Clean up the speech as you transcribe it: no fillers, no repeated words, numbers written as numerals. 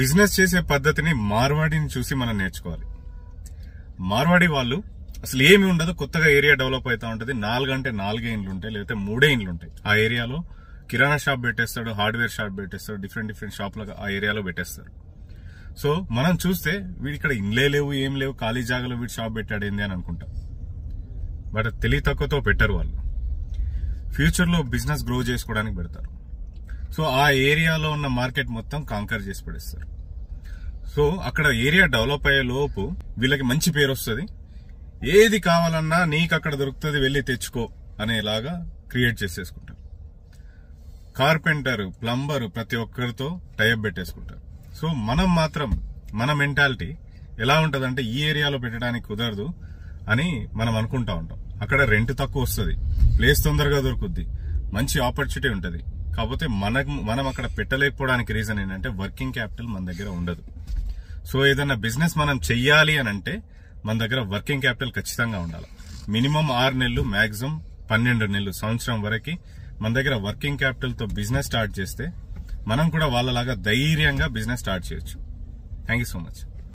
Business చేసే పద్ధతిని మార్వాడిని చూసి మనం నేర్చుకోవాలి. మార్వాడి వాళ్ళు అసలు ఏమి ఉండదు, కొత్తగా ఏరియా డెవలప్ అవుతా ఉంటది. 4 అంటే 4 ఇండ్లు ఉంటాయి, లేకపోతే 3 ఇండ్లు ఉంటాయి. ఆ ఏరియాలో కిరాణా షాప్ పెట్టేస్తాడు, హార్డ్వేర్ షాప్ పెట్టేస్తాడు, డిఫరెంట్ షాప్లు ఆ ఏరియాలో పెట్టేస్తారు. సో మనం చూస్తే వీడి ఇక్కడ ఇండ్లే లేవు, ఏం లేవు, ఖాళీ జాగాలో వీడి షాప్ పెట్టాడు ఏంది అని అనుకుంటాం. బట్ తెలివి తక్కువతో పెట్టరు వాళ్ళు. ఫ్యూచర్ లో బిజినెస్ గ్రో చేసుకోవడానికి పెడతారు. సో ఆ ఏరియాలో ఉన్న మార్కెట్ మొత్తం కాంకర్ చేసి పడేస్తారు. సో అక్కడ ఏరియా డెవలప్ అయ్యే లోపు వీళ్ళకి మంచి పేరు వస్తుంది. ఏది కావాలన్నా నీకు అక్కడ దొరుకుతుంది, వెళ్ళి తెచ్చుకో అనేలాగా క్రియేట్ చేసేసుకుంటారు. కార్పెంటర్, ప్లంబర్ ప్రతి ఒక్కరితో టైప్ పెట్టేసుకుంటారు. సో మనం మాత్రం మన మెంటాలిటీ ఎలా ఉంటదంటే ఈ ఏరియాలో పెట్టడానికి కుదరదు అని మనం అనుకుంటా ఉంటాం. అక్కడ రెంట్ తక్కువ వస్తుంది, ప్లేస్ తొందరగా దొరుకుద్ది, మంచి ఆపర్చునిటీ ఉంటుంది. కాకపోతే మనం అక్కడ పెట్టలేకపోవడానికి రీజన్ ఏంటంటే వర్కింగ్ క్యాపిటల్ మన దగ్గర ఉండదు. సో ఏదైనా బిజినెస్ మనం చెయ్యాలి అని అంటే మన దగ్గర వర్కింగ్ క్యాపిటల్ ఖచ్చితంగా ఉండాలి. మినిమం 6 నెలలు, మాక్సిమం 12 నెలలు, సంవత్సరం వరకు మన దగ్గర వర్కింగ్ క్యాపిటల్ తో బిజినెస్ స్టార్ట్ చేస్తే మనం కూడా వాళ్ళలాగా ధైర్యంగా బిజినెస్ స్టార్ట్ చేయొచ్చు. Thank you so much.